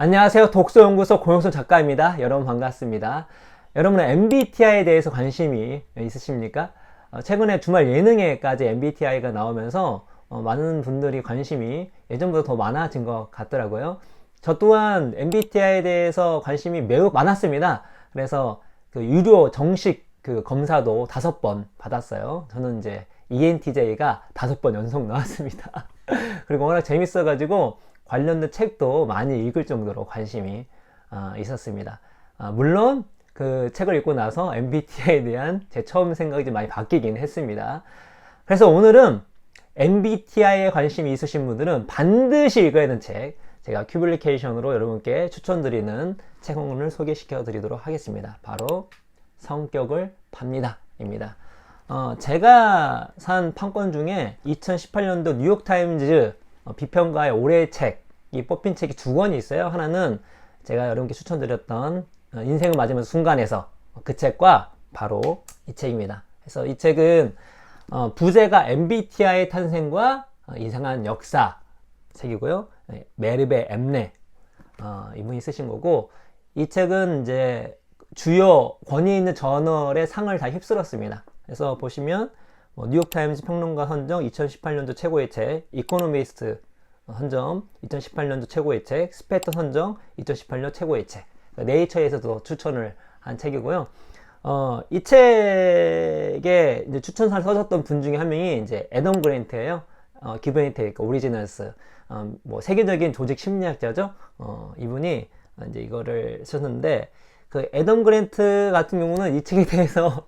안녕하세요. 독서연구소 고영선 작가입니다. 여러분 반갑습니다. 여러분은 MBTI에 대해서 관심이 있으십니까? 최근에 주말 예능에까지 MBTI가 나오면서 많은 분들이 관심이 예전보다 더 많아진 것 같더라고요. 저 또한 MBTI에 대해서 관심이 매우 많았습니다. 그래서 그 유료 정식 그 검사도 5번 받았어요. 저는 이제 ENTJ가 5번 연속 나왔습니다. 그리고 워낙 재밌어가지고 관련된 책도 많이 읽을 정도로 관심이 있었습니다. 물론 그 책을 읽고 나서 MBTI에 대한 제 처음 생각이 좀 많이 바뀌긴 했습니다. 그래서 오늘은 MBTI에 관심이 있으신 분들은 반드시 읽어야 하는 책, 제가 큐블리케이션으로 여러분께 추천드리는 책을 소개시켜 드리도록 하겠습니다. 바로 성격을 팝니다 입니다. 제가 산 판권 중에 2018년도 뉴욕타임즈 비평가의 올해의 책이 뽑힌 책이 2권이 있어요. 하나는 제가 여러분께 추천드렸던 인생을 맞으면서 순간에서 그 책과 바로 이 책입니다. 그래서 이 책은 부제가 MBTI의 탄생과 이상한 역사 책이고요. 메르베 엠네 이분이 쓰신 거고, 이 책은 이제 주요 권위 있는 저널의 상을 다 휩쓸었습니다. 그래서 보시면 뉴욕타임즈 평론가 선정 2018년도 최고의 책, 이코노미스트 선정 2018년도 최고의 책, 스페터 선정 2018년 최고의 책, 네이처에서도 추천을 한 책이고요. 이 책에 이제 추천사를 써줬던 분 중에 한 명이 이제 애덤 그랜트예요. 기브 앤 테이크, 오리지널스, 뭐 세계적인 조직 심리학자죠. 이분이 이제 이거를 쓰셨는데, 그 애덤 그랜트 같은 경우는 이 책에 대해서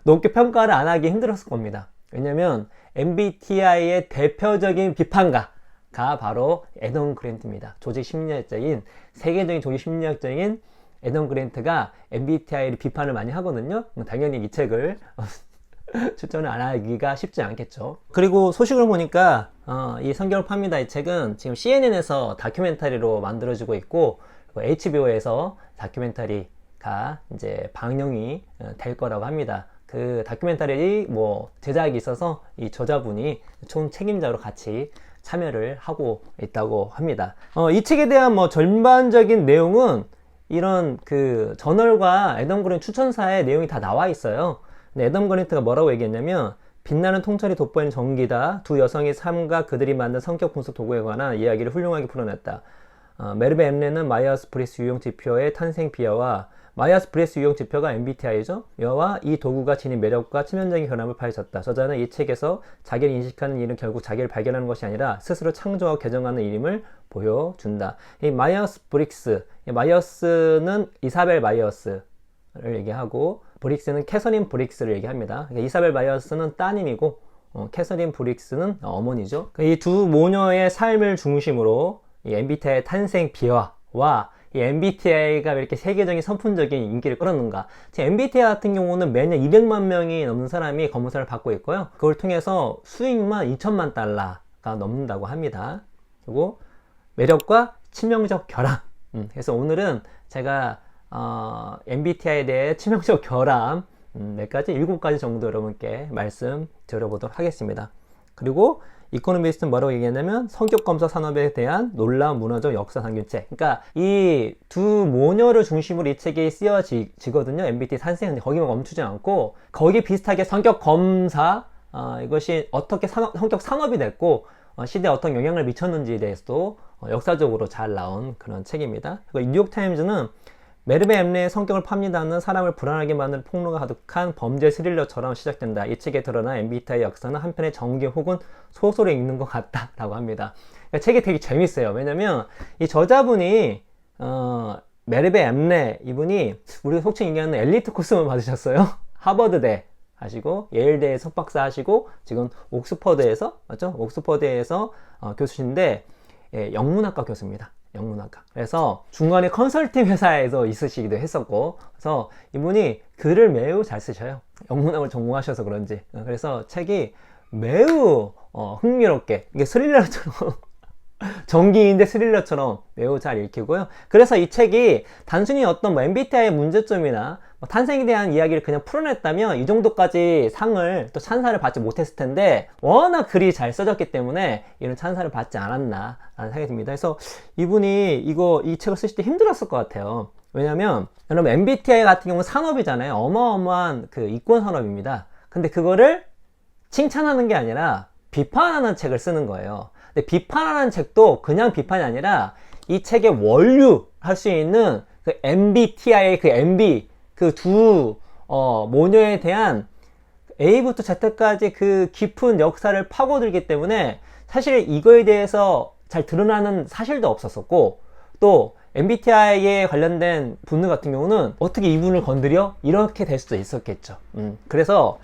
높게 평가를 안 하기 힘들었을 겁니다. 왜냐면 MBTI의 대표적인 비판가가 바로 애덤 그랜트입니다. 조직 심리학자인, 세계적인 조직 심리학자인 애덤 그랜트가 MBTI를 비판을 많이 하거든요. 당연히 이 책을 추천을 안 하기가 쉽지 않겠죠. 그리고 소식을 보니까 이 성격을 팝니다 이 책은 지금 CNN에서 다큐멘터리로 만들어지고 있고, HBO에서 다큐멘터리가 이제 방영이 될 거라고 합니다. 그 다큐멘터리 뭐 제작이 있어서 이 저자분이 총 책임자로 같이 참여를 하고 있다고 합니다. 이 책에 대한 뭐 전반적인 내용은 이런 그 저널과 애덤 그랜트 추천사의 내용이 다 나와 있어요. 근데 애덤 그랜트가 뭐라고 얘기했냐면, 빛나는 통찰이 돋보이는 전기다. 두 여성의 삶과 그들이 만든 성격 분석 도구에 관한 이야기를 훌륭하게 풀어냈다. 메르베 엠레는 마이어스 브리스 유형 지표의 탄생 비하와, 마이어스 브리스 유형 지표가 MBTI죠. 여와 이 도구가 지닌 매력과 치명적인 결함을 파헤쳤다. 저자는 이 책에서 자기를 인식하는 일은 결국 자기를 발견하는 것이 아니라 스스로 창조하고 개정하는 일임을 보여준다. 이 마이어스 브릭스, 마이어스는 이사벨 마이어스를 얘기하고, 브릭스는 캐서린 브릭스를 얘기합니다. 그러니까 이사벨 마이어스는 따님이고, 캐서린 브릭스는 어머니죠. 이 두 모녀의 삶을 중심으로 이 MBTI의 탄생 비화와 이 MBTI가 왜 이렇게 세계적인 선풍적인 인기를 끌었는가. 지금 MBTI 같은 경우는 매년 200만 명이 넘는 사람이 검사를 받고 있고요. 그걸 통해서 수익만 2천만 달러가 넘는다고 합니다. 그리고 매력과 치명적 결함. 그래서 오늘은 제가 MBTI에 대해 치명적 결함 몇 가지, 7가지 정도 여러분께 말씀 드려보도록 하겠습니다. 그리고 이코노미스트는 뭐라고 얘기했냐면, 성격검사 산업에 대한 놀라운 문화적 역사 상균책. 그러니까 이 두 모녀를 중심으로 이 책이 쓰여지거든요. MBTI 탄생. 거기만 멈추지 않고 거기 비슷하게 성격검사, 이것이 어떻게 성격 산업이 됐고 시대에 어떤 영향을 미쳤는지에 대해서도 역사적으로 잘 나온 그런 책입니다. 그리고 뉴욕타임즈는 메르베 엠레의 성격을 팝니다는 사람을 불안하게 만드는 폭로가 가득한 범죄 스릴러처럼 시작된다. 이 책에 드러난 MBTI 역사는 한편의 전기 혹은 소설을 읽는 것 같다라고 합니다. 그러니까 책이 되게 재밌어요. 왜냐면 이 저자분이 메르베 엠레 이분이 우리가 속칭 얘기하는 엘리트 코스만 받으셨어요. 하버드대 하시고, 예일대 석박사 하시고, 지금 옥스퍼드에서, 맞죠? 옥스퍼드에서 교수신데, 영문학과 교수입니다. 영문학과. 그래서 중간에 컨설팅 회사에서 있으시기도 했었고, 그래서 이분이 글을 매우 잘 쓰셔요. 영문학을 전공하셔서 그런지. 그래서 책이 매우 흥미롭게, 이게 스릴러처럼 전기인데 스릴러처럼 매우 잘 읽히고요. 그래서 이 책이 단순히 어떤 뭐 MBTI의 문제점이나 탄생에 대한 이야기를 그냥 풀어냈다면 이 정도까지 상을 또 찬사를 받지 못했을 텐데 워낙 글이 잘 써졌기 때문에 이런 찬사를 받지 않았나 라는 생각이 듭니다. 그래서 이분이 이 책을 쓰실 때 힘들었을 것 같아요. 왜냐면 여러분 MBTI 같은 경우는 산업이잖아요. 어마어마한 그 이권 산업입니다. 근데 그거를 칭찬하는 게 아니라 비판하는 책을 쓰는 거예요. 근데 비판하는 책도 그냥 비판이 아니라 이 책의 원류할 수 있는 그 MBTI의 그 MB 그 두 모녀에 대한 A부터 Z까지 그 깊은 역사를 파고들기 때문에 사실 이거에 대해서 잘 드러나는 사실도 없었었고, 또 MBTI에 관련된 분들 같은 경우는 어떻게 이분을 건드려? 이렇게 될 수도 있었겠죠. 그래서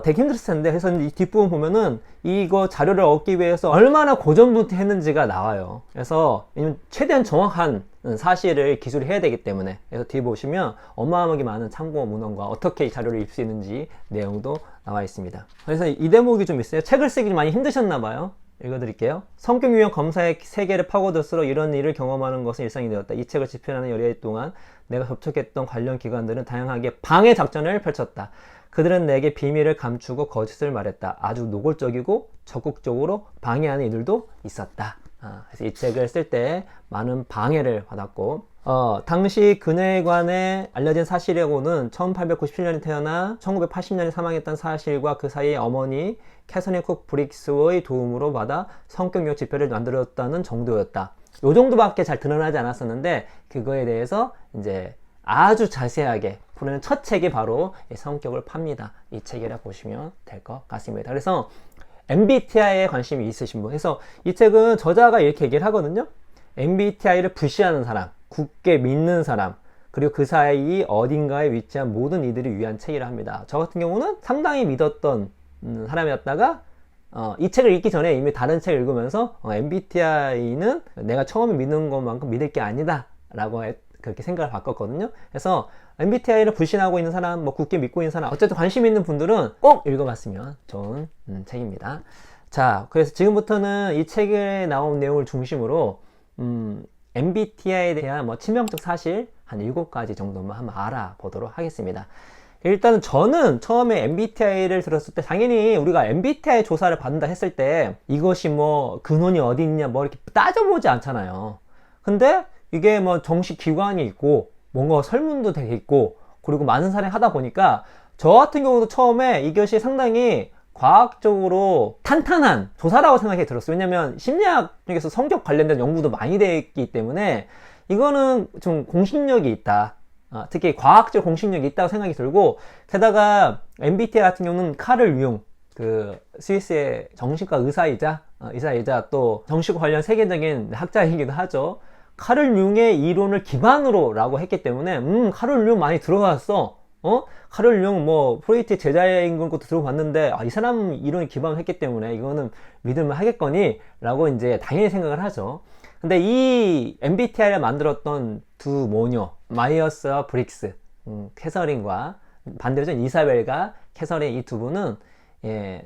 되게 힘들었을 텐데, 그래서 이 뒷부분 보면은 이거 자료를 얻기 위해서 얼마나 고전부터 했는지가 나와요. 그래서 최대한 정확한 사실을 기술을 해야 되기 때문에, 그래서 뒤에 보시면 어마어마하게 많은 참고 문헌과 어떻게 이 자료를 입수 있는지 내용도 나와 있습니다. 그래서 이 대목이 좀 있어요. 책을 쓰기 많이 힘드셨나 봐요. 읽어드릴게요. 성격 유형 검사의 세계를 파고들수록 이런 일을 경험하는 것은 일상이 되었다. 이 책을 집필하는 여러 동안 내가 접촉했던 관련 기관들은 다양하게 방해 작전을 펼쳤다. 그들은 내게 비밀을 감추고 거짓을 말했다. 아주 노골적이고 적극적으로 방해하는 이들도 있었다. 그래서 이 책을 쓸 때 많은 방해를 받았고, 당시 그녀에 관해 알려진 사실이라고는 1897년에 태어나 1980년에 사망했던 사실과 그 사이에 어머니 캐서린 쿡 브릭스의 도움으로 받아 성격력 지표를 만들었다는 정도였다. 요 정도밖에 잘 드러나지 않았었는데, 그거에 대해서 이제 아주 자세하게 풀어낸 첫 책이 바로 이 성격을 팝니다. 이 책이라 보시면 될 것 같습니다. 그래서 MBTI에 관심이 있으신 분, 그래서 이 책은 저자가 이렇게 얘기를 하거든요. MBTI를 부시하는 사람, 굳게 믿는 사람, 그리고 그 사이 어딘가에 위치한 모든 이들을 위한 책이라 합니다. 저 같은 경우는 상당히 믿었던 사람이었다가 이 책을 읽기 전에 이미 다른 책을 읽으면서 MBTI는 내가 처음에 믿는 것만큼 믿을 게 아니다 라고 그렇게 생각을 바꿨거든요. 그래서 MBTI를 불신하고 있는 사람, 뭐 굳게 믿고 있는 사람, 어쨌든 관심 있는 분들은 꼭 읽어봤으면 좋은 책입니다. 자, 그래서 지금부터는 이 책에 나온 내용을 중심으로 MBTI에 대한 뭐 치명적 사실 한 7가지 정도만 한번 알아보도록 하겠습니다. 일단 저는 처음에 MBTI를 들었을 때 당연히 우리가 MBTI 조사를 받는다 했을 때 이것이 뭐 근원이 어디 있냐 뭐 이렇게 따져보지 않잖아요. 근데 이게 뭐 정식 기관이 있고 뭔가 설문도 되게 있고 그리고 많은 사람이 하다 보니까 저 같은 경우도 처음에 이것이 상당히 과학적으로 탄탄한 조사라고 생각이 들었어요. 왜냐면 심리학 중에서 성격 관련된 연구도 많이 되어 있기 때문에 이거는 좀 공신력이 있다. 특히 과학적 공신력이 있다고 생각이 들고, 게다가 MBTI 같은 경우는 카를 융, 그 스위스의 정신과 의사이자 또 정신과 관련 세계적인 학자이기도 하죠. 카를 융의 이론을 기반으로 라고 했기 때문에 카를 융 많이 들어갔어. 카를 융 뭐 프로이트 제자인 것도 들어봤는데 이 사람 이론이 기반을 했기 때문에 이거는 믿을만 하겠거니 라고 이제 당연히 생각을 하죠. 근데 이 MBTI를 만들었던 두 모녀 마이어스와 브릭스, 캐서린과 반대로 이사벨과 캐서린, 이 두 분은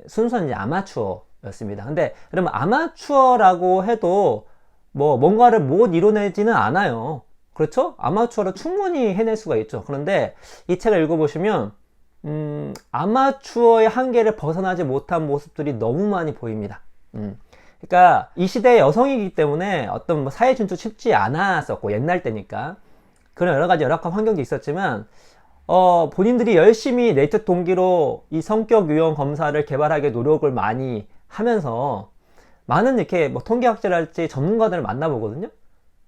순수한 이제 아마추어였습니다. 근데 그러면 아마추어라고 해도 뭐 뭔가를 못 이뤄내지는 않아요. 그렇죠? 아마추어로 충분히 해낼 수가 있죠. 그런데 이 책을 읽어보시면 아마추어의 한계를 벗어나지 못한 모습들이 너무 많이 보입니다. 그러니까 이 시대의 여성이기 때문에 어떤 뭐 사회 진출 쉽지 않았었고, 옛날 때니까 그런 여러 가지 열악한 환경도 있었지만 본인들이 열심히 내적 동기로 이 성격 유형 검사를 개발하기 노력을 많이 하면서 많은 이렇게 뭐 통계학자랄지 전문가들을 만나보거든요.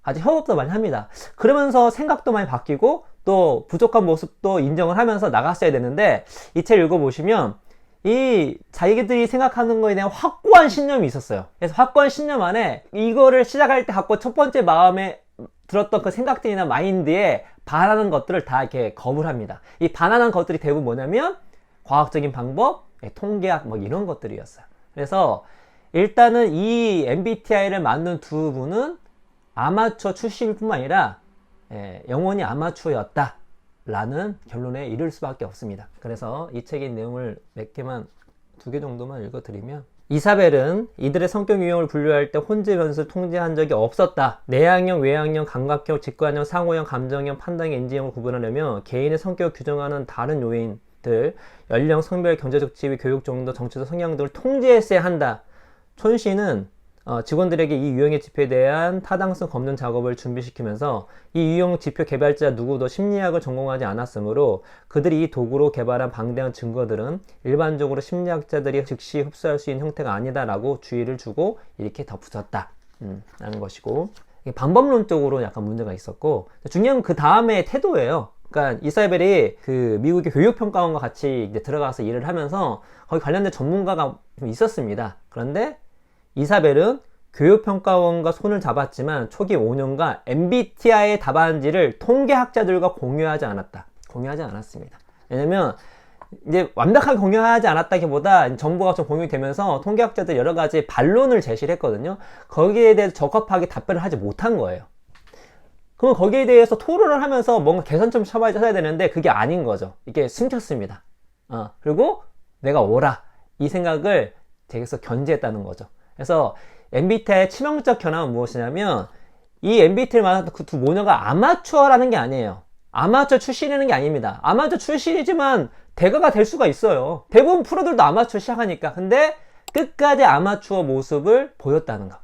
아직 협업도 많이 합니다. 그러면서 생각도 많이 바뀌고 또 부족한 모습도 인정을 하면서 나갔어야 되는데, 이 책 읽어보시면 이 자기들이 생각하는 거에 대한 확고한 신념이 있었어요. 그래서 확고한 신념 안에 이거를 시작할 때 갖고 첫 번째 마음에 들었던 그 생각들이나 마인드에 반하는 것들을 다 이렇게 거부를 합니다. 이 반하는 것들이 대부분 뭐냐면 과학적인 방법, 통계학 뭐 이런 것들이었어요. 그래서 일단은 이 MBTI를 만든 두 분은 아마추어 출신일 뿐만 아니라 영원히 아마추어였다 라는 결론에 이를 수밖에 없습니다. 그래서 이 책의 내용을 몇 개만, 2개 정도만 읽어드리면, 이사벨은 이들의 성격 유형을 분류할 때 혼재 변수를 통제한 적이 없었다. 내향형, 외향형, 감각형, 직관형, 상호형, 감정형, 판단형, 인지형을 구분하려면 개인의 성격을 규정하는 다른 요인들, 연령, 성별, 경제적 지위, 교육 정도, 정치적 성향 등을 통제했어야 한다. 촌씨는 직원들에게 이 유형의 지표에 대한 타당성 검증 작업을 준비시키면서 이 유형 지표 개발자 누구도 심리학을 전공하지 않았으므로 그들이 이 도구로 개발한 방대한 증거들은 일반적으로 심리학자들이 즉시 흡수할 수 있는 형태가 아니다라고 주의를 주고 이렇게 덧붙였다 라는 것이고, 방법론적으로 약간 문제가 있었고, 중요한 건 그 다음에 태도예요. 그러니까 이사벨이 그 미국의 교육평가원과 같이 이제 들어가서 일을 하면서 거기 관련된 전문가가 좀 있었습니다. 그런데 이사벨은 교육평가원과 손을 잡았지만 초기 5년간 MBTI의 답안지를 통계학자들과 공유하지 않았다. 공유하지 않았습니다. 왜냐면 이제 완벽하게 공유하지 않았다기보다 정보가 좀 공유되면서 통계학자들 여러 가지 반론을 제시를 했거든요. 거기에 대해서 적합하게 답변을 하지 못한 거예요. 그럼 거기에 대해서 토론을 하면서 뭔가 개선점을 찾아야 되는데 그게 아닌 거죠. 이게 숨겼습니다. 그리고 내가 오라 이 생각을 계속 견제했다는 거죠. 그래서 MBTI의 치명적 견해는 무엇이냐면 이 MBTI를 말하는 그 두 모녀가 아마추어라는 게 아니에요. 아마추어 출신이라는 게 아닙니다. 아마추어 출신이지만 대가가 될 수가 있어요. 대부분 프로들도 아마추어 시작하니까. 근데 끝까지 아마추어 모습을 보였다는 거.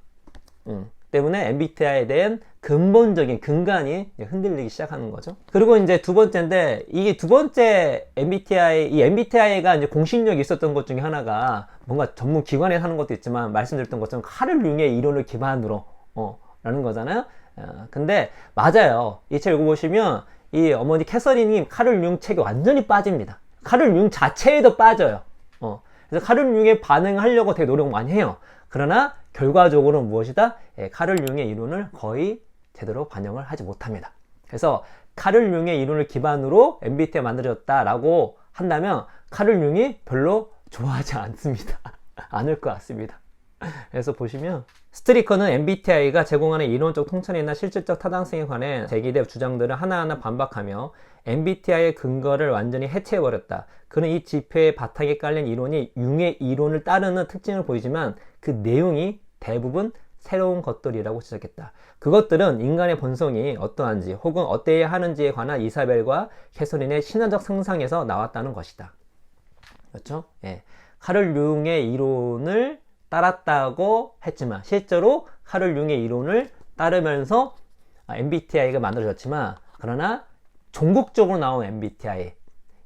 때문에 MBTI에 대한 근본적인 근간이 흔들리기 시작하는 거죠. 그리고 이제 두 번째인데, 이게 두 번째 이 MBTI가 이제 공신력이 있었던 것 중에 하나가 뭔가 전문 기관에 하는 것도 있지만 말씀드렸던 것처럼 카를 융의 이론을 기반으로 라는 거잖아요. 근데 맞아요. 이 책 읽어보시면 이 어머니 캐서린이 카를 융 책에 완전히 빠집니다. 카를 융 자체에도 빠져요. 그래서 카를 융에 반응하려고 되게 노력 많이 해요. 그러나 결과적으로는 무엇이다? 카를 융의 이론을 거의 제대로 반영을 하지 못합니다. 그래서 카를 융의 이론을 기반으로 MBTI가 만들어졌다라고 한다면 카를 융이 별로 좋아하지 않습니다. 않을 것 같습니다. 그래서 보시면 스트리커는 MBTI가 제공하는 이론적 통찰이나 실질적 타당성에 관해 제기된 주장들을 하나하나 반박하며 MBTI의 근거를 완전히 해체해버렸다. 그는 이 지표의 바탕에 깔린 이론이 융의 이론을 따르는 특징을 보이지만 그 내용이 대부분 새로운 것들이라고 지적했다. 그것들은 인간의 본성이 어떠한지 혹은 어때야 하는지에 관한 이사벨과 캐서린의 신화적 상상에서 나왔다는 것이다. 그렇죠? 예. 카를 융의 이론을 따랐다고 했지만 실제로 카를 융의 이론을 따르면서 MBTI가 만들어졌지만, 그러나 종국적으로 나온 MBTI,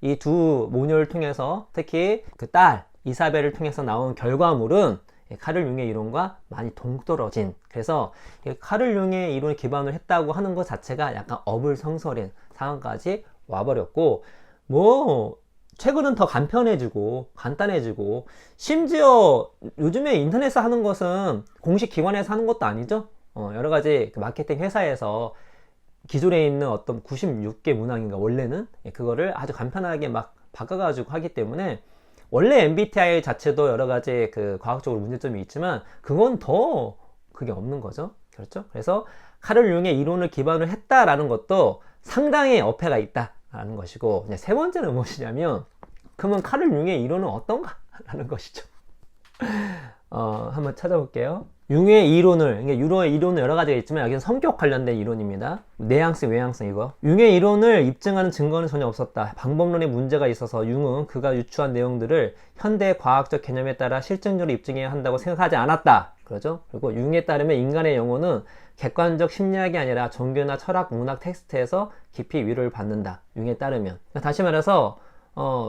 이 두 모녀를 통해서 특히 그 딸 이사벨을 통해서 나온 결과물은 카를 융의 이론과 많이 동떨어진, 그래서 카를 융의 이론을 기반으로 했다고 하는 것 자체가 약간 어불성설인 상황까지 와버렸고, 최근은 더 간편해지고 간단해지고, 심지어 요즘에 인터넷에서 하는 것은 공식 기관에서 하는 것도 아니죠. 여러 가지 마케팅 회사에서 기존에 있는 어떤 96개 문항인가 원래는 그거를 아주 간편하게 막 바꿔가지고 하기 때문에, 원래 MBTI 자체도 여러 가지 그 과학적으로 문제점이 있지만 그건 더 그게 없는 거죠. 그렇죠? 그래서 카를 융의 이론을 기반으로 했다라는 것도 상당히 어폐가 있다라는 것이고, 이제 세 번째는 무엇이냐면, 그러면 카를 융의 이론은 어떤가? 라는 것이죠. 한번 찾아볼게요. 융의 이론을, 융의 이론은 여러 가지가 있지만 여기는 성격 관련된 이론입니다. 내향성, 외향성 이거. 융의 이론을 입증하는 증거는 전혀 없었다. 방법론에 문제가 있어서 융은 그가 유추한 내용들을 현대 과학적 개념에 따라 실증적으로 입증해야 한다고 생각하지 않았다. 그러죠? 그리고 융에 따르면 인간의 영혼은 객관적 심리학이 아니라 종교나 철학, 문학 텍스트에서 깊이 위로를 받는다. 융에 따르면. 다시 말해서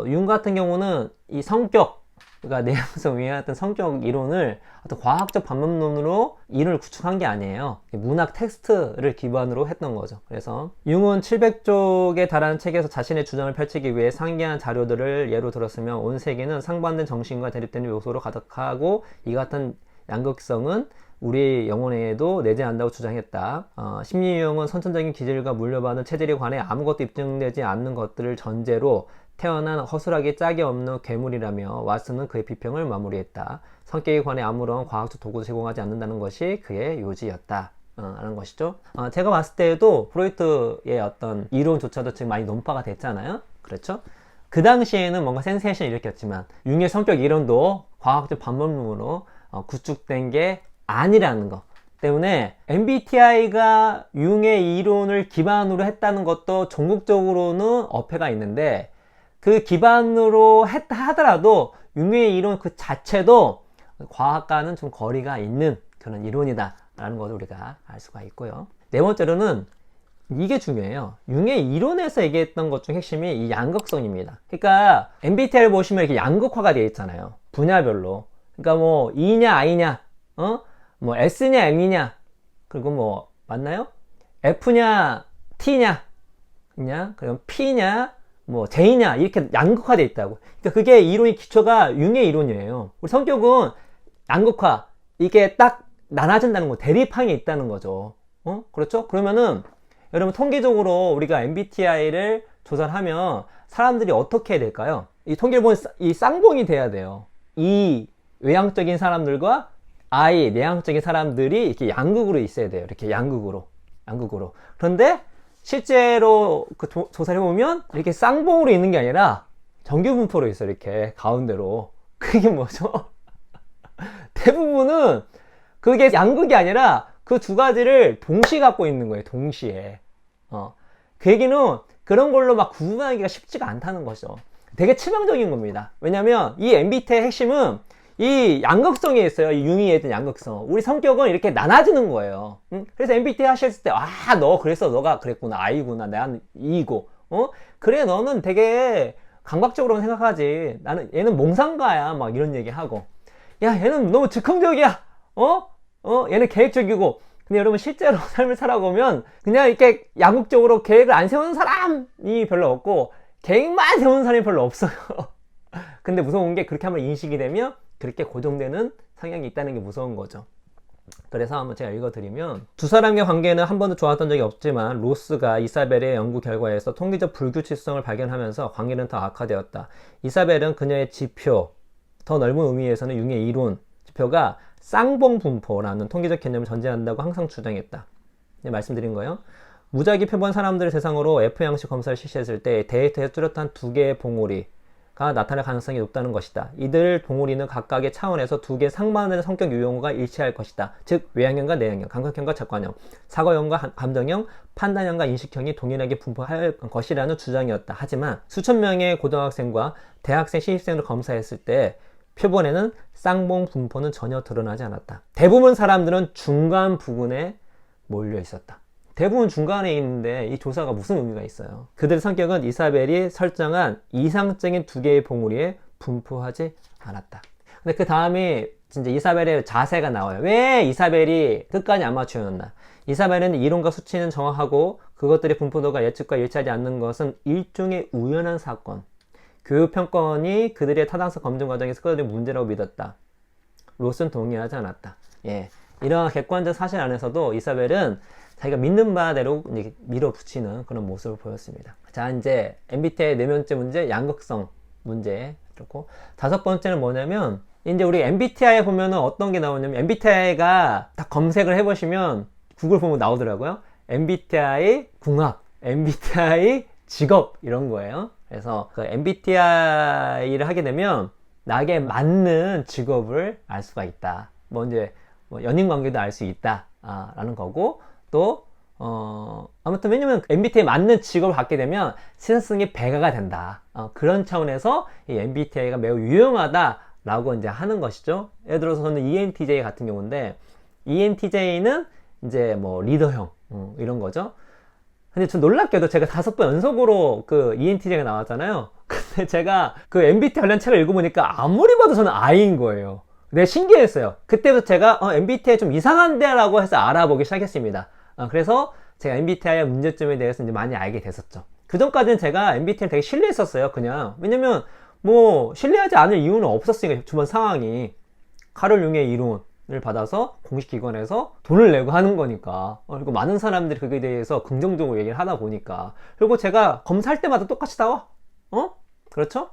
융 같은 경우는 이 성격, 그러니까 내향성, 외향성 성격 이론을 어떤 과학적 방법론으로 이론을 구축한 게 아니에요. 문학 텍스트를 기반으로 했던 거죠. 그래서 융은 700쪽에 달하는 책에서 자신의 주장을 펼치기 위해 상기한 자료들을 예로 들었으며, 온 세계는 상반된 정신과 대립되는 요소로 가득하고 이 같은 양극성은 우리 영혼에도 내재한다고 주장했다. 심리 유형은 선천적인 기질과 물려받은 체질에 관해 아무것도 입증되지 않는 것들을 전제로 태어난 허술하게 짝이 없는 괴물이라며 왓슨은 그의 비평을 마무리했다. 성격에 관해 아무런 과학적 도구도 제공하지 않는다는 것이 그의 요지였다. 라는 것이죠. 제가 봤을 때에도 프로이트의 어떤 이론조차도 지금 많이 논파가 됐잖아요. 그렇죠? 그 당시에는 뭔가 센세이션을 일으켰지만 융의 성격 이론도 과학적 방법론으로 구축된 게 아니라는 거 때문에 MBTI가 융의 이론을 기반으로 했다는 것도 전국적으로는 어폐가 있는데, 그 기반으로 했다 하더라도 융의 이론 그 자체도 과학과는 좀 거리가 있는 그런 이론이다 라는 것을 우리가 알 수가 있고요. 네 번째로는 이게 중요해요. 융의 이론에서 얘기했던 것 중 핵심이 이 양극성입니다. 그러니까 MBTI를 보시면 이렇게 양극화가 되어 있잖아요. 분야별로. 그러니까 뭐 E냐 I냐, 뭐 S냐 M이냐, 그리고 뭐 맞나요? F냐 T냐, 그럼 P냐 뭐 J냐, 이렇게 양극화되어 있다고. 그러니까 그게 이론의 기초가 융의 이론이에요. 우리 성격은 양극화, 이게 딱 나눠진다는 거, 대립항이 있다는 거죠. 그렇죠? 그러면은 여러분 통계적으로 우리가 MBTI를 조사를 하면 사람들이 어떻게 해야 될까요? 이 통계를 보면 이 쌍봉이 돼야 돼요. 이 외향적인 사람들과 I 내향적인 사람들이 이렇게 양극으로 있어야 돼요. 이렇게 양극으로. 그런데 실제로 그 조사를 해보면 이렇게 쌍봉으로 있는 게 아니라 정규분포로 있어요. 이렇게 가운데로. 그게 뭐죠? 대부분은 그게 양극이 아니라 그 두 가지를 동시에 갖고 있는 거예요. 동시에. 그 얘기는 그런 걸로 막 구분하기가 쉽지가 않다는 거죠. 되게 치명적인 겁니다. 왜냐면 이 MBTI의 핵심은 이 양극성에 있어요. 이 융이 얘기했던 양극성. 우리 성격은 이렇게 나눠지는 거예요. 그래서 MBTI 하셨을 때, 너 그래서 너가 그랬구나. I구나. 나는 E고. 그래, 너는 되게 강박적으로 생각하지. 나는 얘는 몽상가야. 막 이런 얘기하고. 야, 얘는 너무 즉흥적이야. 얘는 계획적이고. 근데 여러분 실제로 삶을 살아보면 그냥 이렇게 양극적으로 계획을 안 세우는 사람이 별로 없고, 계획만 세우는 사람이 별로 없어요. 근데 무서운 게 그렇게 한번 인식이 되면 그렇게 고정되는 성향이 있다는 게 무서운 거죠. 그래서 한번 제가 읽어드리면, 두 사람의 관계는 한 번도 좋았던 적이 없지만 로스가 이사벨의 연구 결과에서 통계적 불규칙성을 발견하면서 관계는 더 악화되었다. 이사벨은 그녀의 지표, 더 넓은 의미에서는 융의 이론 지표가 쌍봉 분포라는 통계적 개념을 전제한다고 항상 주장했다. 네, 말씀드린 거예요. 무작위 표본 사람들을 대상으로 F양식 검사를 실시했을 때 데이터에 뚜렷한 두 개의 봉우리가 나타날 가능성이 높다는 것이다. 이들 봉우리는 각각의 차원에서 두 개의 상반된 성격 유형과 일치할 것이다. 즉 외향형과 내향형, 감각형과 작관형, 사고형과 감정형, 판단형과 인식형이 동일하게 분포할 것이라는 주장이었다. 하지만 수천 명의 고등학생과 대학생 신입생을 검사했을 때 표본에는 쌍봉 분포는 전혀 드러나지 않았다. 대부분 사람들은 중간 부근에 몰려 있었다. 대부분 중간에 있는데 이 조사가 무슨 의미가 있어요? 그들의 성격은 이사벨이 설정한 이상적인 두 개의 봉우리에 분포하지 않았다. 근데 그 다음에 진짜 이사벨의 자세가 나와요. 왜 이사벨이 끝까지 아마추어였나? 이사벨은 이론과 수치는 정확하고 그것들의 분포도가 예측과 일치하지 않는 것은 일종의 우연한 사건. 교육평가원이 그들의 타당성 검증 과정에서 그들의 문제라고 믿었다. 로스는 동의하지 않았다. 예, 이런 객관적 사실 안에서도 이사벨은 자기가 믿는 바대로 이제 밀어붙이는 그런 모습을 보였습니다. 자, 이제 MBTI 네 번째 문제, 양극성 문제 좋고, 다섯 번째는 뭐냐면, 이제 우리 MBTI에 보면은 어떤 게 나오냐면, MBTI가 딱 검색을 해보시면 구글 보면 나오더라고요. MBTI 궁합, MBTI 직업 이런 거예요. 그래서 그 MBTI를 하게 되면 나에게 맞는 직업을 알 수가 있다. 뭐 이제 연인 관계도 알 수 있다. 라는 거고, 또 아무튼 왜냐면 MBTI에 맞는 직업을 갖게 되면 시선성이 배가가 된다. 그런 차원에서 이 MBTI가 매우 유용하다 라고 이제 하는 것이죠. 예를 들어서 저는 ENTJ 같은 경우인데, ENTJ는 이제 뭐 리더형 이런 거죠. 근데 저 놀랍게도 제가 5번 연속으로 그 ENTJ가 나왔잖아요. 근데 제가 그 MBTI 관련 책을 읽어보니까 아무리 봐도 저는 I인 거예요. 네, 신기했어요. 그때부터 제가 MBTI 좀 이상한데 라고 해서 알아보기 시작했습니다. 그래서 제가 MBTI의 문제점에 대해서 이제 많이 알게 됐었죠. 그 전까지는 제가 MBTI를 되게 신뢰했었어요. 그냥 왜냐면 뭐 신뢰하지 않을 이유는 없었으니까, 주변 상황이. 카를 융의 이론을 받아서 공식 기관에서 돈을 내고 하는 거니까. 그리고 많은 사람들이 그거에 대해서 긍정적으로 얘기를 하다 보니까. 그리고 제가 검사할 때마다 똑같이 나와. 그렇죠?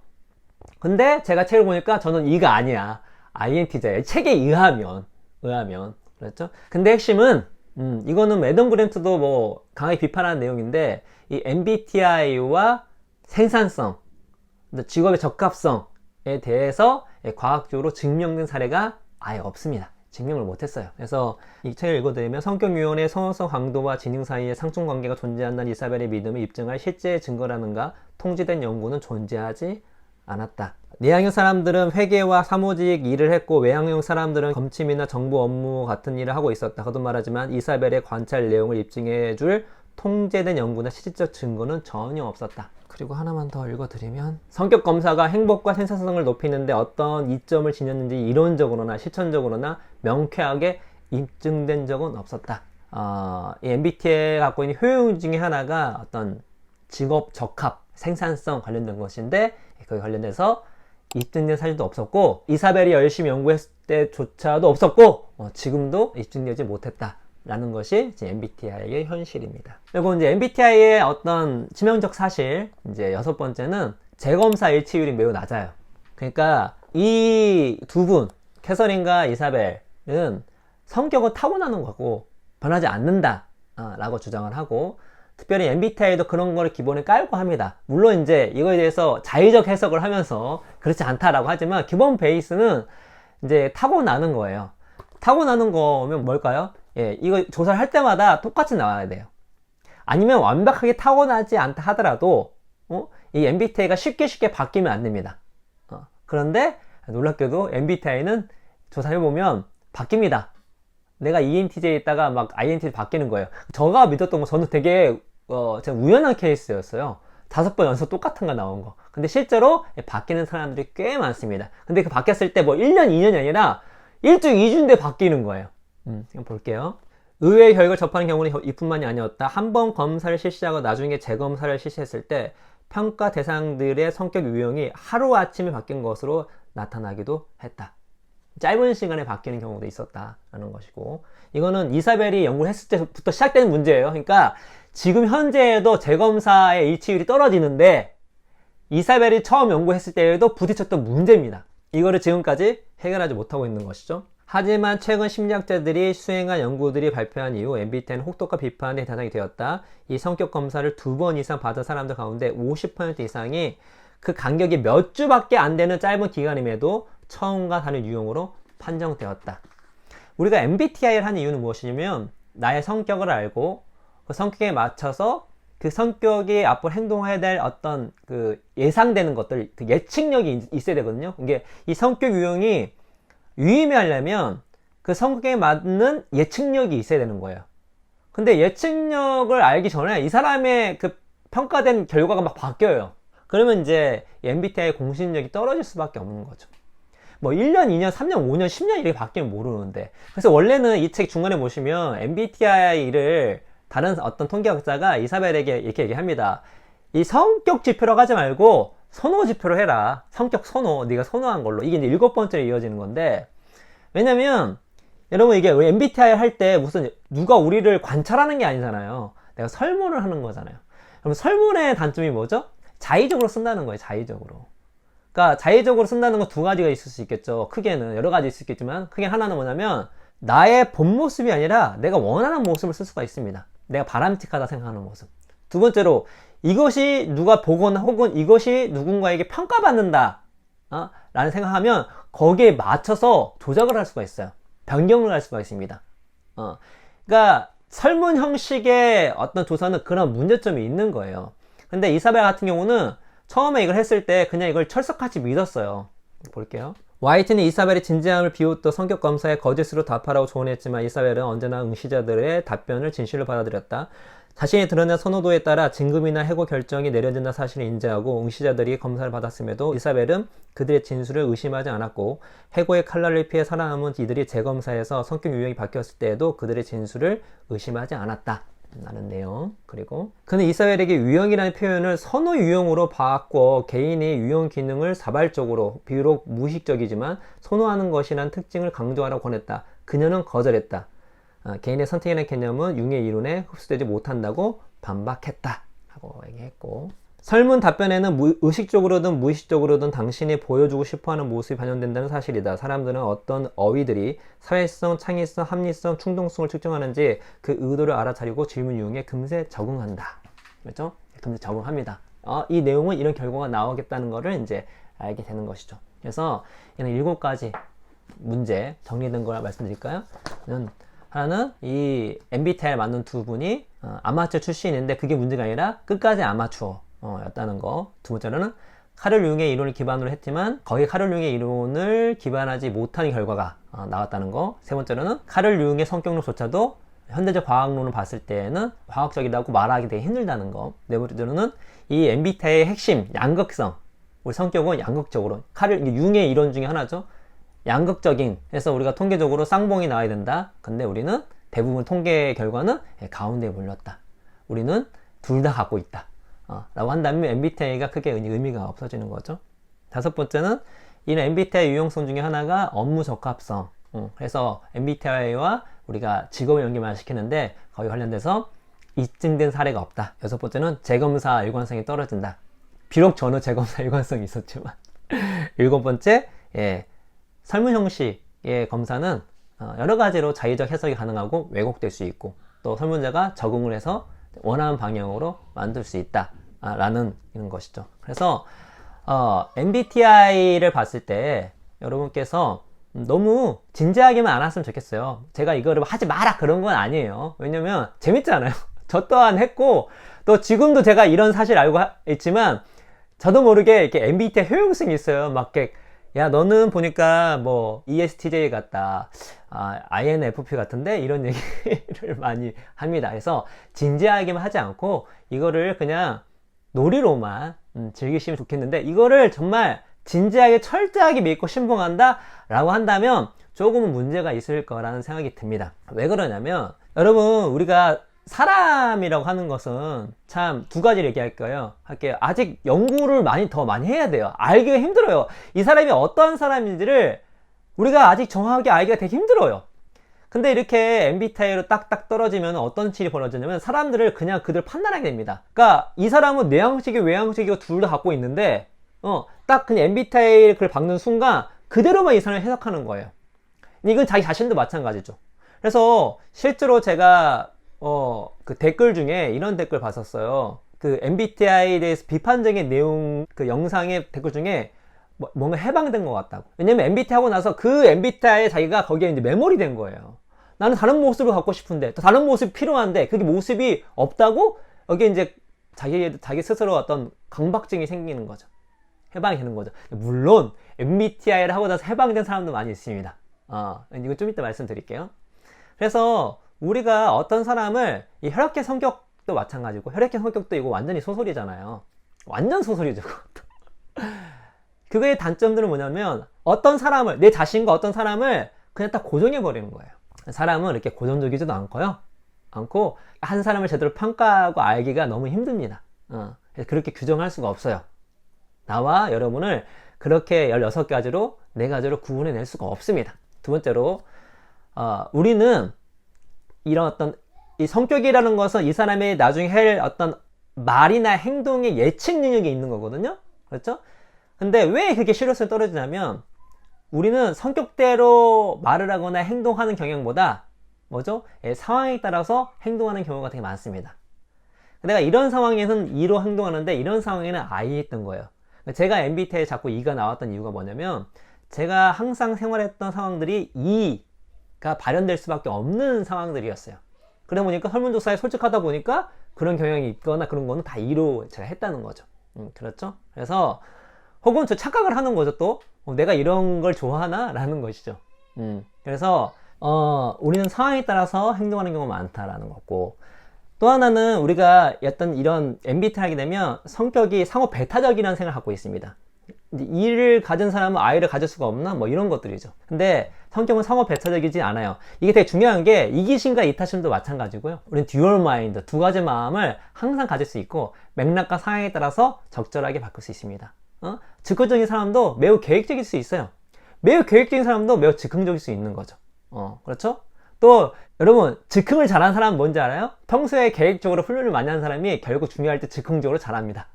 근데 제가 책을 보니까 저는 이가 아니야. INTJ. 책에 의하면. 그렇죠? 근데 핵심은, 이거는 매던 그랜트도 뭐 강하게 비판하는 내용인데, 이 MBTI와 생산성, 직업의 적합성에 대해서 과학적으로 증명된 사례가 아예 없습니다. 증명을 못했어요. 그래서 이 책을 읽어드리면 성격 유형의 선호성 강도와 지능 사이에 상충관계가 존재한다는 이사벨의 믿음을 입증할 실제 증거라는가 통지된 연구는 존재하지 않았다. 내향형 사람들은 회계와 사무직 일을 했고 외향형 사람들은 검침이나 정부 업무 같은 일을 하고 있었다. 거듭 말하지만 이사벨의 관찰 내용을 입증해줄 통제된 연구나 실질적 증거는 전혀 없었다. 그리고 하나만 더 읽어드리면 성격 검사가 행복과 생산성을 높이는데 어떤 이점을 지녔는지 이론적으로나 실천적으로나 명쾌하게 입증된 적은 없었다. 이 MBTI가 갖고 있는 효용 중에 하나가 어떤 직업 적합, 생산성 관련된 것인데 거기 관련돼서 입증된 사실도 없었고 이사벨이 열심히 연구했을 때조차도 없었고 지금도 입증되지 못했다. 라는 것이 이제 MBTI의 현실입니다. 그리고 이제 MBTI의 어떤 치명적 사실, 이제 6번째는 재검사 일치율이 매우 낮아요. 그러니까 이 두 분, 캐서린과 이사벨은 성격은 타고나는 거고 변하지 않는다 라고 주장을 하고, 특별히 MBTI도 그런 거를 기본에 깔고 합니다. 물론 이제 이거에 대해서 자의적 해석을 하면서 그렇지 않다라고 하지만 기본 베이스는 이제 타고나는 거예요. 타고나는 거면 뭘까요? 이거 조사를 할 때마다 똑같이 나와야 돼요. 아니면 완벽하게 타고나지 않다 하더라도 이 MBTI가 쉽게 바뀌면 안 됩니다. 그런데 놀랍게도 MBTI는 조사해보면 바뀝니다. 내가 ENTJ에 있다가 막 INTJ 바뀌는 거예요. 제가 믿었던 거 저는 되게 제가 우연한 케이스였어요. 5번 연속 똑같은 거 나온 거. 근데 실제로 바뀌는 사람들이 꽤 많습니다. 근데 그 바뀌었을 때 뭐 1년, 2년이 아니라 1주, 2주인데 바뀌는 거예요. 한번 볼게요. 의외의 결과를 접하는 경우는 이뿐만이 아니었다. 한 번 검사를 실시하고 나중에 재검사를 실시했을 때 평가 대상들의 성격 유형이 하루아침에 바뀐 것으로 나타나기도 했다. 짧은 시간에 바뀌는 경우도 있었다라는 것이고, 이거는 이사벨이 연구를 했을 때부터 시작되는 문제예요. 그러니까 지금 현재에도 재검사의 일치율이 떨어지는데 이사벨이 처음 연구했을 때에도 부딪혔던 문제입니다. 이거를 지금까지 해결하지 못하고 있는 것이죠. 하지만 최근 심리학자들이 수행한 연구들이 발표한 이후 MBTI는 혹독한 비판의 대상이 되었다. 이 성격 검사를 2번 이상 받은 사람들 가운데 50% 이상이 그 간격이 몇 주밖에 안 되는 짧은 기간임에도 처음과 다른 유형으로 판정되었다. 우리가 MBTI를 하는 이유는 무엇이냐면 나의 성격을 알고 그 성격에 맞춰서 그 성격이 앞으로 행동해야 될 어떤 그 예상되는 것들, 그 예측력이 있어야 되거든요. 이게 이 성격 유형이 유의미하려면 그 성격에 맞는 예측력이 있어야 되는 거예요. 근데 예측력을 알기 전에 이 사람의 그 평가된 결과가 막 바뀌어요. 그러면 이제 MBTI의 공신력이 떨어질 수밖에 없는 거죠. 뭐 1년, 2년, 3년, 5년, 10년 이렇게 바뀌면 모르는데. 그래서 원래는 이 책 중간에 보시면 MBTI를 다른 어떤 통계학자가 이사벨에게 이렇게 얘기합니다. 이 성격 지표로 하지 말고 선호 지표로 해라. 성격 선호, 네가 선호한 걸로. 이게 이제 7번째로 이어지는 건데, 왜냐면 여러분 이게 MBTI 할 때 무슨 누가 우리를 관찰하는 게 아니잖아요. 내가 설문을 하는 거잖아요. 그럼 설문의 단점이 뭐죠? 자의적으로 쓴다는 거예요. 자의적으로. 그러니까 자의적으로 쓴다는 건 두 가지가 있을 수 있겠죠. 크게는 여러 가지 있을 수 있겠지만 크게 하나는 뭐냐면 나의 본 모습이 아니라 내가 원하는 모습을 쓸 수가 있습니다. 내가 바람직하다 생각하는 모습. 두 번째로 이것이 누가 보거나 혹은 이것이 누군가에게 평가받는다 라는 생각하면 거기에 맞춰서 조작을 할 수가 있어요. 변경을 할 수가 있습니다. 그러니까 설문 형식의 어떤 조사는 그런 문제점이 있는 거예요. 근데 이사벨 같은 경우는 처음에 이걸 했을 때 그냥 이걸 철석같이 믿었어요. 볼게요. 화이트는 이사벨의 진지함을 비웃던 성격 검사에 거짓으로 답하라고 조언했지만 이사벨은 언제나 응시자들의 답변을 진실로 받아들였다. 자신이 드러낸 선호도에 따라 진급이나 해고 결정이 내려진다는 사실을 인지하고 응시자들이 검사를 받았음에도 이사벨은 그들의 진술을 의심하지 않았고 해고의 칼날을 피해 살아남은 이들이 재검사에서 성격 유형이 바뀌었을 때에도 그들의 진술을 의심하지 않았다 라는 내용. 그리고 그는 이사벨에게 유형이라는 표현을 선호 유형으로 바꿔 개인의 유형 기능을 자발적으로 비록 무의식적이지만 선호하는 것이란 특징을 강조하라고 권했다. 그녀는 거절했다. 개인의 선택이라는 개념은 융의 이론에 흡수되지 못한다고 반박했다 하고 얘기했고, 설문 답변에는 의식적으로든 무의식적으로든 당신이 보여주고 싶어하는 모습이 반영된다는 사실이다. 사람들은 어떤 어휘들이 사회성, 창의성, 합리성, 충동성을 측정하는지 그 의도를 알아차리고 질문 유형에 금세 적응한다. 그렇죠? 금세 적응합니다. 이 내용은 이런 결과가 나오겠다는 것을 이제 알게 되는 것이죠. 그래서 이는 7가지 문제 정리된 걸 말씀드릴까요? 하나는 이 MBTI에 맞는 두 분이 아마추어 출신인데 그게 문제가 아니라 끝까지 아마추어 였다는 거. 두 번째로는 카를 융의 이론을 기반으로 했지만 거의 카를 융의 이론을 기반하지 못한 결과가 나왔다는 거. 세 번째로는 카를 융의 성격론조차도 현대적 과학론을 봤을 때는 과학적이라고 말하기 되게 힘들다는 거. 네 번째로는 이 MBTI의 핵심 양극성. 우리 성격은 양극적으로 융의 이론 중에 하나죠. 양극적인 해서 우리가 통계적으로 쌍봉이 나와야 된다. 근데 우리는 대부분 통계 결과는 가운데에 몰렸다. 우리는 둘 다 갖고 있다. 라고 한다면 MBTI가 크게 의미가 없어지는 거죠. 다섯 번째는 이 MBTI 유형성 중에 하나가 업무 적합성. 그래서 MBTI와 우리가 직업을 연결만 시키는데 거의 관련돼서 입증된 사례가 없다. 여섯 번째는 재검사 일관성이 떨어진다. 비록 저는 재검사 일관성이 있었지만. 일곱 번째, 설문 형식의 검사는 여러 가지로 자의적 해석이 가능하고 왜곡될 수 있고 또 설문자가 적응을 해서 원하는 방향으로 만들 수 있다 라는 것이죠. 그래서 MBTI를 봤을 때 여러분께서 너무 진지하게만 안 했으면 좋겠어요. 제가 이거를 하지 마라 그런 건 아니에요. 왜냐면 재밌잖아요. 저 또한 했고 또 지금도 제가 이런 사실 알고 있지만 저도 모르게 이렇게 MBTI 효용성이 있어요. 막 이렇게 야 너는 보니까 뭐 ESTJ 같다, INFP 같은데 이런 얘기를 많이 합니다. 그래서 진지하게만 하지 않고 이거를 그냥 놀이로만 즐기시면 좋겠는데 이거를 정말 진지하게 철저하게 믿고 신봉한다 라고 한다면 조금은 문제가 있을 거라는 생각이 듭니다. 왜 그러냐면 여러분 우리가 사람이라고 하는 것은 참 두 가지를 얘기할 거예요. 아직 연구를 더 많이 해야 돼요. 알기가 힘들어요. 이 사람이 어떤 사람인지를 우리가 아직 정확하게 알기가 되게 힘들어요. 근데 이렇게 MBTI로 딱딱 떨어지면 어떤 일이 벌어지냐면 사람들을 그냥 그들 판단하게 됩니다. 그러니까 이 사람은 내향적이고 외향적이고 둘 다 갖고 있는데 딱 그냥 MBTI를 박는 순간 그대로만 이 사람을 해석하는 거예요. 이건 자기 자신도 마찬가지죠. 그래서 실제로 제가 그 댓글 중에 이런 댓글 봤었어요. 그 MBTI에 대해서 비판적인 내용 그 영상의 댓글 중에 뭔가 해방된 것 같다고. 왜냐면 MBTI 하고 나서 그 MBTI에 자기가 거기에 이제 메모리 된 거예요. 나는 다른 모습을 갖고 싶은데 또 다른 모습이 필요한데 그게 모습이 없다고 여기에 이제 자기 스스로 어떤 강박증이 생기는 거죠. 해방이 되는 거죠. 물론 MBTI를 하고 나서 해방된 사람도 많이 있습니다. 이거 좀 이따 말씀드릴게요. 그래서 우리가 어떤 사람을 이 혈액형 성격도 마찬가지고 혈액형 성격도 이거 완전히 소설이잖아요. 완전 소설이죠. 그것도. 그거의 단점들은 뭐냐면 어떤 사람을 내 자신과 어떤 사람을 그냥 딱 고정해 버리는 거예요. 사람은 이렇게 고정적이지도 않고 한 사람을 제대로 평가하고 알기가 너무 힘듭니다. 그렇게 규정할 수가 없어요. 나와 여러분을 그렇게 16가지로 4가지로 구분해낼 수가 없습니다. 두 번째로 우리는 이런 어떤 이 성격이라는 것은 이 사람이 나중에 할 어떤 말이나 행동의 예측 능력이 있는 거거든요. 그렇죠? 근데 왜 그게 실효성이 떨어지냐면 우리는 성격대로 말을 하거나 행동하는 경향보다 뭐죠? 상황에 따라서 행동하는 경우가 되게 많습니다. 내가 이런 상황에서는 E로 행동하는데 이런 상황에는 I 했던 거예요. 제가 MBTI에 자꾸 E가 나왔던 이유가 뭐냐면 제가 항상 생활했던 상황들이 E가 발현될 수밖에 없는 상황들이었어요. 그러다 보니까 설문조사에 솔직하다 보니까 그런 경향이 있거나 그런 거는 다 E로 제가 했다는 거죠. 그렇죠? 그래서 혹은 저 착각을 하는 거죠. 또 내가 이런 걸 좋아하나? 라는 것이죠. 그래서 우리는 상황에 따라서 행동하는 경우가 많다라는 거고 또 하나는 우리가 어떤 이런 MBTI 하게 되면 성격이 상호 배타적이라는 생각을 갖고 있습니다. E를 가진 사람은 I를 가질 수가 없나? 뭐 이런 것들이죠. 근데 성격은 상호 배타적이지 않아요. 이게 되게 중요한 게 이기심과 이타심도 마찬가지고요. 우리는 듀얼 마인드, 두 가지 마음을 항상 가질 수 있고 맥락과 상황에 따라서 적절하게 바꿀 수 있습니다. 즉흥적인 사람도 매우 계획적일 수 있어요. 매우 계획적인 사람도 매우 즉흥적일 수 있는 거죠. 그렇죠? 또 여러분 즉흥을 잘하는 사람은 뭔지 알아요? 평소에 계획적으로 훈련을 많이 하는 사람이 결국 중요할 때 즉흥적으로 잘합니다.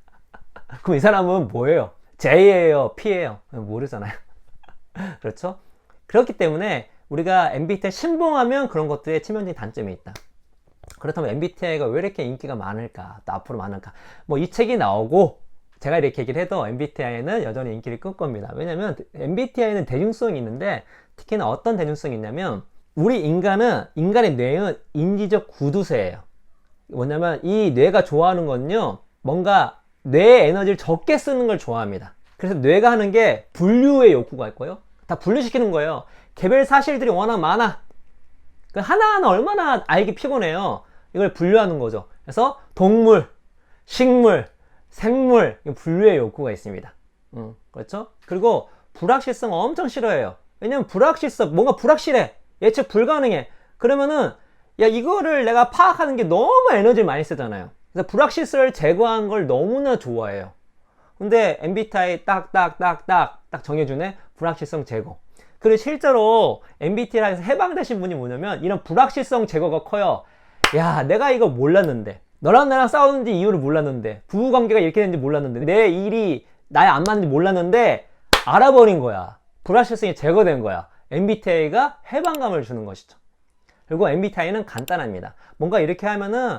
그럼 이 사람은 뭐예요? J예요? P예요? 모르잖아요. 그렇죠? 그렇기 때문에 우리가 MBTI 신봉하면 그런 것들에 치명적인 단점이 있다. 그렇다면 MBTI가 왜 이렇게 인기가 많을까? 또 앞으로 많을까? 뭐 이 책이 나오고 제가 이렇게 얘기를 해도 MBTI는 여전히 인기를 끌 겁니다. 왜냐면 MBTI는 대중성이 있는데, 특히나 어떤 대중성이 있냐면, 우리 인간의 뇌는 인지적 구두쇠예요. 뭐냐면 이 뇌가 좋아하는 건요, 뭔가 뇌의 에너지를 적게 쓰는 걸 좋아합니다. 그래서 뇌가 하는 게 분류의 욕구가 있고요, 다 분류시키는 거예요. 개별 사실들이 워낙 많아. 하나하나 얼마나 알기 피곤해요. 이걸 분류하는 거죠. 그래서 동물, 식물, 생물, 분류의 욕구가 있습니다. 그렇죠? 그리고 불확실성 엄청 싫어해요. 왜냐면 뭔가 불확실해. 예측 불가능해. 그러면은, 야, 이거를 내가 파악하는 게 너무 에너지를 많이 쓰잖아요. 그래서 불확실성을 제거하는 걸 너무나 좋아해요. 근데 MBTI 딱 정해주네? 불확실성 제거. 그리고 실제로 MBTI에서 해방되신 분이 뭐냐면, 이런 불확실성 제거가 커요. 야, 내가 이거 몰랐는데, 너랑 나랑 싸우는지 이유를 몰랐는데, 부부관계가 이렇게 되는지 몰랐는데, 내 일이 나에 안 맞는지 몰랐는데 알아버린 거야. 불확실성이 제거된 거야. MBTI가 해방감을 주는 것이죠. 그리고 MBTI는 간단합니다. 뭔가 이렇게 하면은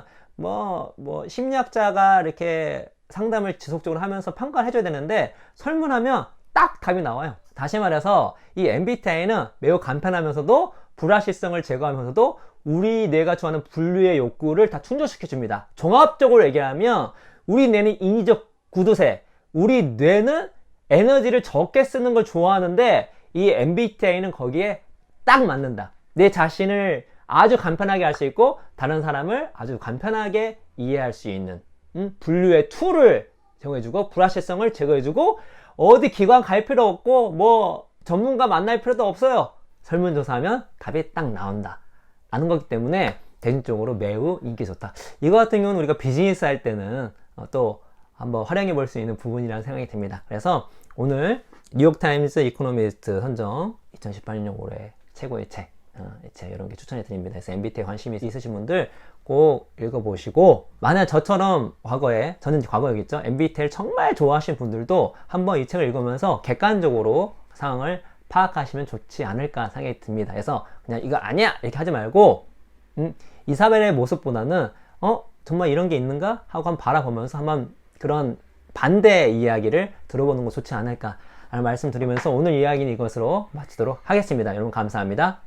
심리학자가 이렇게 상담을 지속적으로 하면서 평가를 해줘야 되는데, 설문하면 딱 답이 나와요. 다시 말해서 이 MBTI는 매우 간편하면서도 불확실성을 제거하면서도 우리 뇌가 좋아하는 분류의 욕구를 다 충족시켜 줍니다. 종합적으로 얘기하면 우리 뇌는 인위적 구두쇠, 우리 뇌는 에너지를 적게 쓰는 걸 좋아하는데, 이 MBTI는 거기에 딱 맞는다. 내 자신을 아주 간편하게 할 수 있고 다른 사람을 아주 간편하게 이해할 수 있는 분류의 툴을 정해주고, 불확실성을 제거해주고, 어디 기관 갈 필요 없고 전문가 만날 필요도 없어요. 설문조사하면 답이 딱 나온다 라는 거기 때문에 대중적으로 매우 인기 좋다. 이거 같은 경우는 우리가 비즈니스 할 때는 또 한번 활용해 볼 수 있는 부분이라는 생각이 듭니다. 그래서 오늘 뉴욕타임스 이코노미스트 선정 2018년 올해 최고의 책, 이런 게 추천해 드립니다. 그래서 MBTI에 관심이 있으신 분들 꼭 읽어보시고, 만약 저처럼 저는 과거였겠죠, MBTI를 정말 좋아하시는 분들도 한번 이 책을 읽으면서 객관적으로 상황을 파악하시면 좋지 않을까 생각이 듭니다. 그래서 그냥 이거 아니야 이렇게 하지 말고, 이사벨의 모습보다는 정말 이런 게 있는가 하고 한번 바라보면서 한번 그런 반대 이야기를 들어보는 거 좋지 않을까 라는 말씀 드리면서 오늘 이야기는 이것으로 마치도록 하겠습니다. 여러분 감사합니다.